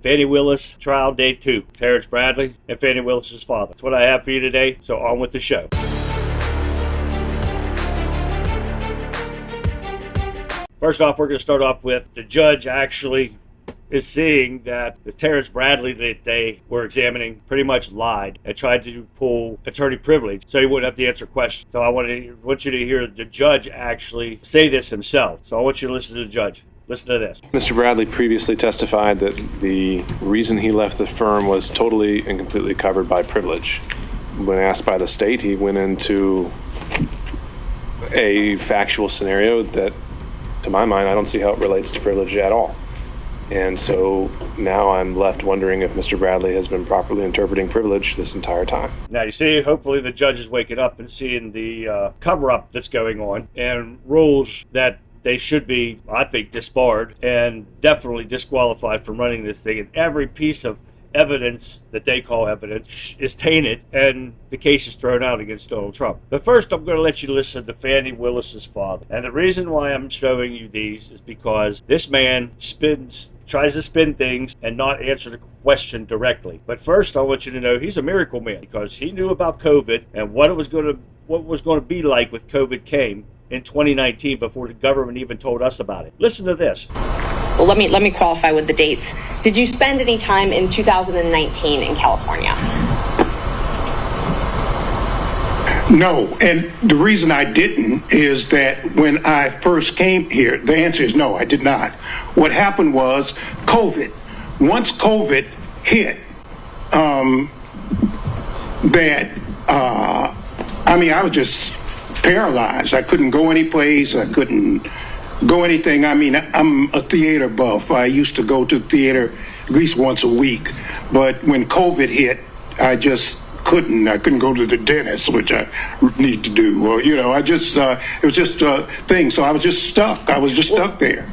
Fani Willis, trial day 2. Terrence Bradley and Fani Willis's father. That's what I have for you today, so on with the show. First off, we're going to start off with the judge actually is seeing that the Terrence Bradley that they were examining pretty much lied and tried to pull attorney privilege so he wouldn't have to answer questions. So I want you to hear the judge actually say this himself. So I want you to listen to the judge. Listen to this. Mr. Bradley previously testified that the reason he left the firm was totally and completely covered by privilege. When asked by the state, he went into a factual scenario that, to my mind, I don't see how it relates to privilege at all. And so now I'm left wondering if Mr. Bradley has been properly interpreting privilege this entire time. Now, you see, hopefully the judge is waking up and seeing the cover-up that's going on and rules that they should be, I think, disbarred and definitely disqualified from running this thing. And every piece of evidence that they call evidence is tainted and the case is thrown out against Donald Trump. But first, I'm going to let you listen to Fani Willis's father. And the reason why I'm showing you these is because this man tries to spin things and not answer the question directly. But first, I want you to know he's a miracle man because he knew about COVID and what was going to be like with COVID came in 2019 before the government even told us about it. Listen to this. Well, let me qualify with the dates. Did you spend any time in 2019 in California? No, and the reason I didn't is that when I first came here, the answer is no, I did not. What happened was COVID. Once COVID hit, I was just paralyzed. I couldn't go any place. I couldn't go anything. I mean, I'm a theater buff. I used to go to theater at least once a week. But when COVID hit, I just couldn't. I couldn't go to the dentist, which I need to do. Or, it was just a thing. So I was just stuck. I was just stuck there.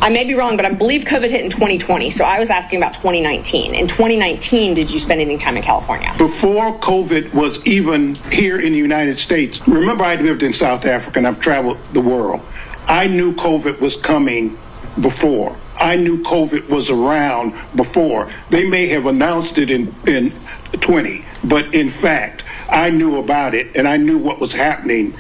I may be wrong, but I believe COVID hit in 2020. So I was asking about 2019. In 2019, did you spend any time in California? Before COVID was even here in the United States, remember I lived in South Africa and I've traveled the world. I knew COVID was coming before. I knew COVID was around before. They may have announced it in 20, but in fact, I knew about it and I knew what was happening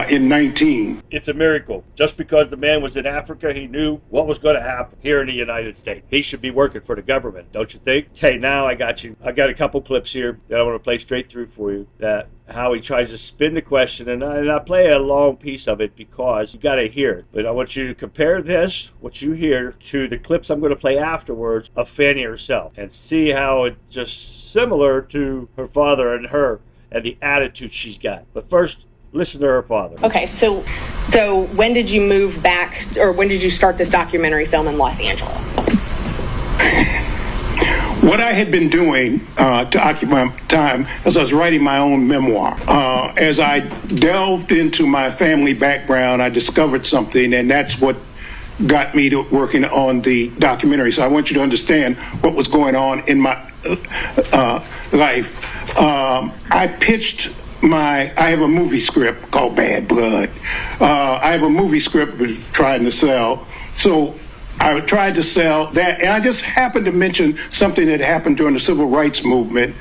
in 19. It's a miracle. Just because the man was in Africa, he knew what was going to happen here in the United States. He should be working for the government, don't you think? Okay, now I got you. I got a couple clips here that I want to play straight through for you, that how he tries to spin the question, and I play a long piece of it because you got to hear it. But I want you to compare this, what you hear, to the clips I'm going to play afterwards of Fani herself and see how it's just similar to her father and her and the attitude she's got. But first, listen to her father. Okay, so when did you move back, or when did you start this documentary film in Los Angeles? What I had been doing to occupy time as I was writing my own memoir. As I delved into my family background, I discovered something, and that's what got me to working on the documentary. So I want you to understand what was going on in my life. I have a movie script called Bad Blood. I have a movie script trying to sell. So I tried to sell that, and I just happened to mention something that happened during the Civil Rights Movement.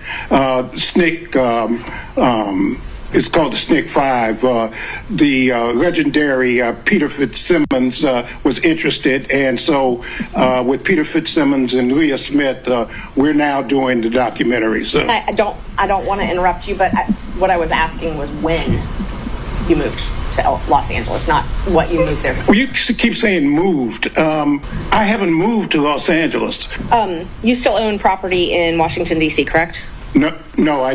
It's called the SNCC 5. The legendary Peter Fitzsimmons was interested, and so with Peter Fitzsimmons and Leah Smith, we're now doing the documentary. So I don't want to interrupt you, but what I was asking was when you moved to Los Angeles, not what you moved there for. Well, you keep saying moved. I haven't moved to Los Angeles. You still own property in Washington, D.C., correct? No, I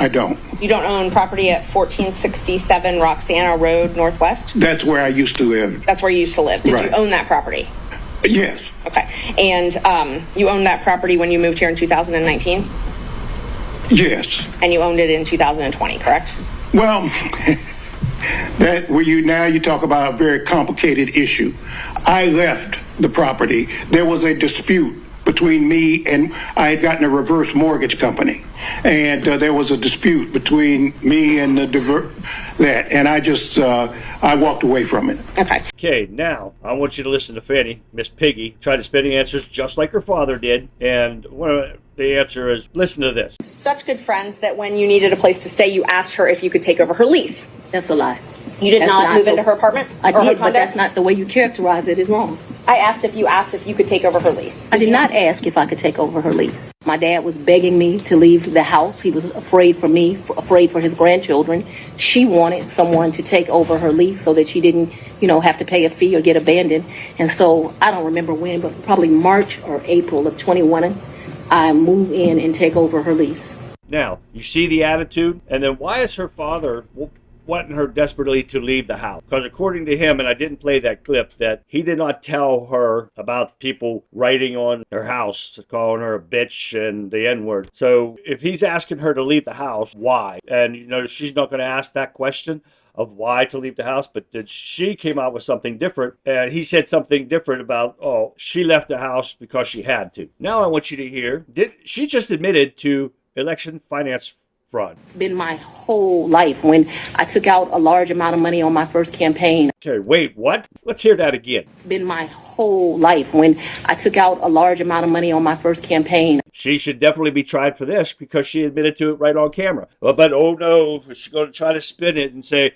don't. You don't own property at 1467 Roxana Road, Northwest? That's where I used to live. That's where you used to live. Did Right. you own that property? Yes. Okay. And you owned that property when you moved here in 2019? Yes. And you owned it in 2020, correct? Well, you talk about a very complicated issue. I left the property. There was a dispute between me and I had gotten a reverse mortgage company, and there was a dispute between me and that, and I walked away from it. Okay. Okay, now I want you to listen to Fanny, Miss Piggy, try to spitting answers just like her father did, and the answer is, listen to this. Such good friends that when you needed a place to stay, you asked her if you could take over her lease. That's a lie. You did That's not move into her apartment? I or her did, but condo? that's not the way you characterize it. Is wrong. I asked if you could take over her lease. I did not ask if I could take over her lease. My dad was begging me to leave the house. He was afraid for me, afraid for his grandchildren. She wanted someone to take over her lease so that she didn't, have to pay a fee or get abandoned. And so I don't remember when, but probably March or April of 21, I moved in and take over her lease. Now, you see the attitude? And then why is her father wanting her desperately to leave the house? Because according to him, and I didn't play that clip, that he did not tell her about people writing on her house, calling her a bitch and the N-word. So if he's asking her to leave the house, why? And she's not going to ask that question of why to leave the house, but she came out with something different, and he said something different about, she left the house because she had to. Now I want you to hear, she just admitted to election finance fraud. It's been my whole life. When I took out a large amount of money on my first campaign. Okay, wait, what? Let's hear that again. It's been my whole life. When I took out a large amount of money on my first campaign. She should definitely be tried for this because she admitted to it right on camera. But oh no, she's going to try to spin it and say,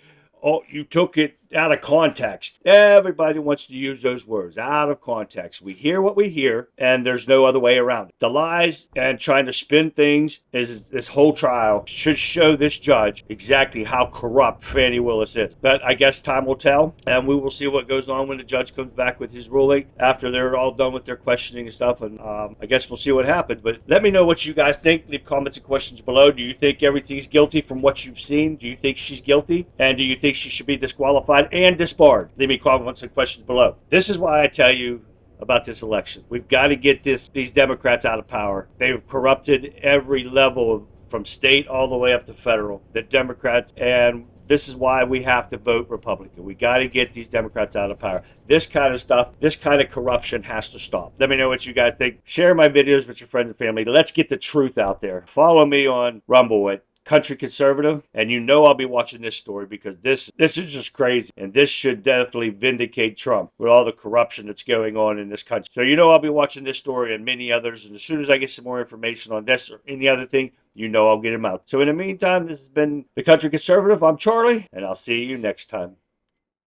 you took it out of context. Everybody wants to use those words, out of context. We hear what we hear, and there's no other way around it. The lies and trying to spin things is this whole trial should show this judge exactly how corrupt Fani Willis is. But I guess time will tell, and we will see what goes on when the judge comes back with his ruling after they're all done with their questioning and stuff, and I guess we'll see what happens. But let me know what you guys think. Leave comments and questions below. Do you think everything's guilty from what you've seen? Do you think she's guilty? And do you think she should be disqualified and disbarred? Leave me comments and questions below. This is why I tell you about this election. We've got to get these Democrats out of power. They've corrupted every level from state all the way up to federal. The Democrats, and this is why we have to vote Republican. We got to get these Democrats out of power. This kind of stuff, this kind of corruption has to stop. Let me know what you guys think. Share my videos with your friends and family. Let's get the truth out there. Follow me on Rumble at Country Conservative, and I'll be watching this story because this is just crazy, and this should definitely vindicate Trump with all the corruption that's going on in this country. So I'll be watching this story and many others, and as soon as I get some more information on this or any other thing, I'll get them out. So in the meantime, this has been the Country Conservative. I'm Charlie, and I'll see you next time.